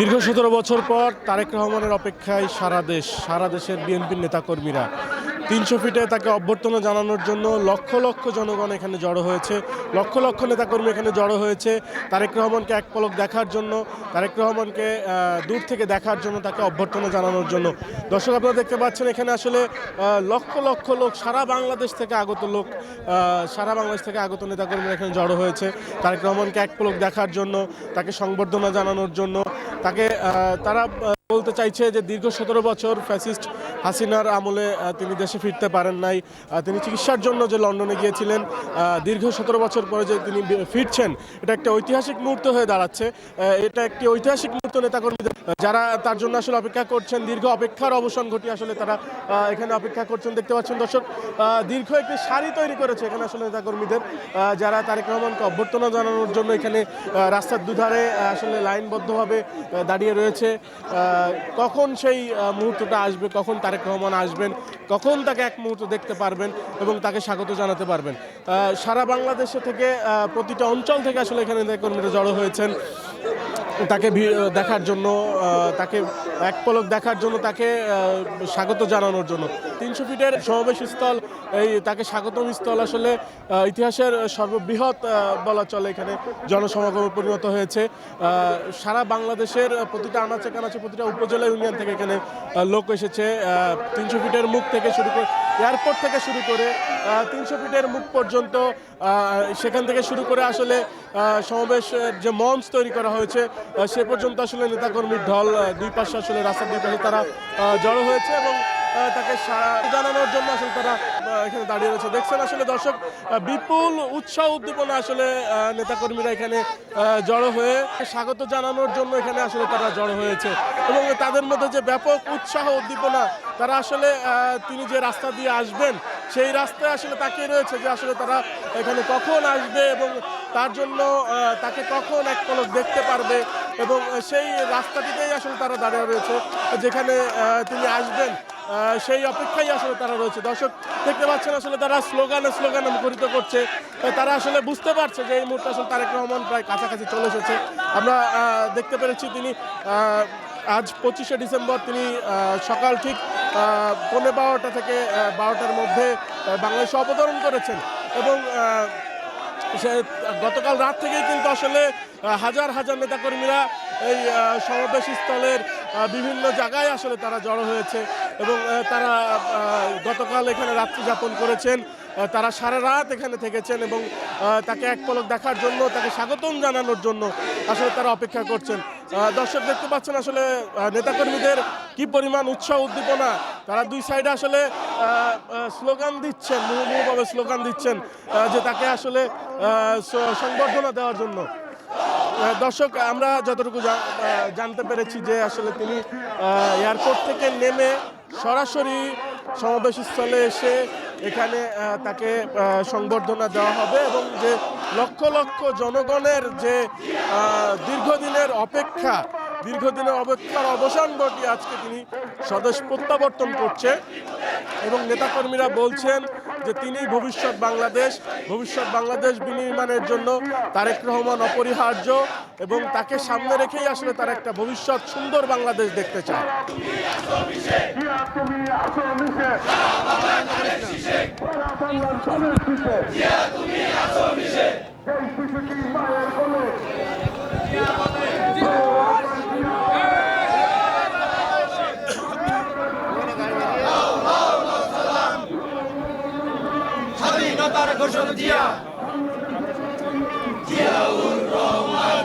দীর্ঘ ১৭ বছর পর তারেক রহমানের অপেক্ষায় সারা দেশের বিএনপির নেতাকর্মীরা ৩০০ ফিটে তাকে অভ্যর্থনা জানানোর জন্য লক্ষ লক্ষ জনগণ এখানে জড়ো হয়েছে, লক্ষ লক্ষ নেতাকর্মী এখানে জড়ো হয়েছে তারেক রহমানকে এক পলক দেখার জন্য, তারেক রহমানকে দূর থেকে দেখার জন্য, তাকে অভ্যর্থনা জানানোর জন্য। দর্শক, আপনারা দেখতে পাচ্ছেন এখানে আসলে লক্ষ লক্ষ লোক, সারা বাংলাদেশ থেকে আগত নেতাকর্মীরা এখানে জড়ো হয়েছে তারেক রহমানকে এক পলক দেখার জন্য, তাকে সংবর্ধনা জানানোর জন্য। তারা বলতে চাইছে যে দীর্ঘ ১৭ বছর ফ্যাসিস্ট হাসিনার আমলে তিনি দেশে ফিরতে পারেন নাই, তিনি চিকিৎসার জন্য যে লন্ডনে গিয়েছিলেন, দীর্ঘ ১৭ বছর পরে যে তিনি ফিরছেন, এটা একটা ঐতিহাসিক মুহূর্ত হয়ে দাঁড়াচ্ছে। এটা একটি ঐতিহাসিক মুহূর্ত নেতাকর্মীদের, যারা তার জন্য আসলে অপেক্ষা করছেন, দীর্ঘ অপেক্ষার অবসান ঘটিয়ে আসলে তারা এখানে অপেক্ষা করছেন। দেখতে পাচ্ছেন দর্শক, দীর্ঘ একটি সারি তৈরি করেছে এখানে আসলে নেতাকর্মীদের, যারা তারেক রহমানকে অভ্যর্থনা জানানোর জন্য এখানে রাস্তার দুধারে আসলে লাইনবদ্ধভাবে দাঁড়িয়ে রয়েছে। কখন সেই মুহূর্তটা আসবে, কখন তারেক রহমান আসবেন, কখন তাকে এক মুহূর্ত দেখতে পারবেন এবং তাকে স্বাগত জানাতে পারবেন। সারা বাংলাদেশে থেকে প্রতিটা অঞ্চল থেকে আসলে এখানে নেতাকর্মীরা জড়ো হয়েছেন তাকে দেখার জন্য, তাকে এক পলক দেখার জন্য, তাকে স্বাগত জানানোর জন্য। ৩০০ ফিটের সমাবেশ স্থল, তাকে স্বাগতম স্থল আসলে ইতিহাসের সর্ববৃহৎ বলা চলে। এখানে জনসমাগমে পরিণত হয়েছে। সারা বাংলাদেশের প্রতিটা আনাচে কানাচে, প্রতিটা উপজেলা ইউনিয়ন থেকে এখানে লোক এসেছে। ৩০০ ফিটের মুখ থেকে শুরু করে, এয়ারপোর্ট থেকে শুরু করে ৩০০ ফিটের মুখ পর্যন্ত, সেখান থেকে শুরু করে আসলে সমাবেশের যে মঞ্চ তৈরি করা হয়েছে সে পর্যন্ত আসলে নেতাকর্মীর ঢল দুই পাশে, আসলে রাস্তার দুই পাশে তারা জড়ো হয়েছে এবং তাকে জানানোর জন্য আসলে তারা এখানে দাঁড়িয়ে রয়েছে। দেখছেন আসলে দর্শক, বিপুল উৎসাহ উদ্দীপনা আসলে নেতাকর্মীরা এখানে জড়ো হয়ে স্বাগত জানানোর জন্য এখানে আসলে তারা জড়ো হয়েছে এবং তাদের মধ্যে যে ব্যাপক উৎসাহ উদ্দীপনা, তারা আসলে তিনি যে রাস্তা দিয়ে আসবেন সেই রাস্তায় আসলে তাকিয়ে রয়েছে যে আসলে তারা এখানে কখন আসবে এবং তার জন্য তাকে কখন এক পলক দেখতে পারবে এবং সেই রাস্তাটিতেই আসলে তারা দাঁড়িয়ে রয়েছে যেখানে তিনি আসবেন, সেই অপেক্ষায় আসলে তারা রয়েছে। দর্শক দেখতে পাচ্ছেন আসলে তারা স্লোগানে মুখরিত করছে। তারা আসলে বুঝতে পারছে যে এই মুহূর্তে আসলে তারেক রহমান প্রায় কাছাকাছি চলে এসেছে। আমরা দেখতে পেরেছি তিনি আজ ২৫শে ডিসেম্বর তিনি সকাল ঠিক ১৫:১২ থেকে ১২টার মধ্যে বাংলাদেশে অবতরণ করেছেন এবং গতকাল রাত থেকেই কিন্তু আসলে হাজার হাজার নেতাকর্মীরা এই সমাবেশ স্থলের বিভিন্ন জায়গায় আসলে তারা জড়ো হয়েছে এবং তারা গতকাল এখানে রাত্রি যাপন করেছেন। তারা সারা রাত এখানে থেকেছেন এবং তাকে এক পলক দেখার জন্য, তাকে স্বাগতম জানানোর জন্য আসলে তারা অপেক্ষা করছেন। দর্শক দেখতে পাচ্ছেন আসলে নেতাকর্মীদের কি পরিমাণ উৎসাহ উদ্দীপনা। তারা দুই সাইডে আসলে স্লোগান দিচ্ছেন, মুহুর্মুহুভাবে স্লোগান দিচ্ছেন যে তাকে আসলে সংবর্ধনা দেওয়ার জন্য। দর্শক, আমরা যতটুকু জানতে পেরেছি যে আসলে তিনি এয়ারপোর্ট থেকে নেমে সরাসরি সমাবেশ স্থলে এসে এখানে তাকে সংবর্ধনা দেওয়া হবে এবং যে লক্ষ লক্ষ জনগণের যে দীর্ঘদিনের অপেক্ষার অবসান ঘটিয়ে আজকে তিনি স্বদেশ প্রত্যাবর্তন করছে এবং নেতাকর্মীরা বলছেন যে তিনি ভবিষ্যৎ বাংলাদেশ বিনির্মাণের জন্য তারেক রহমান অপরিহার্য এবং তাকে সামনে রেখেই আসলে তারা একটা ভবিষ্যৎ সুন্দর বাংলাদেশ দেখতে চায়। স্বাধীনতার ঘোষণা জিয়াউর রহমান।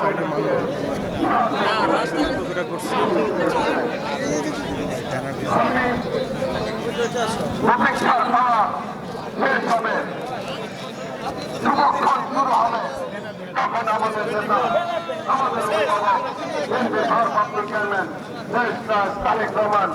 সাইডে শুরু হবে তখন আমাদের নেতা আমাদের অভিভাবক বিএনপি ভারপ্রাপ্ত চেয়ারম্যান দেশ তারেক রহমান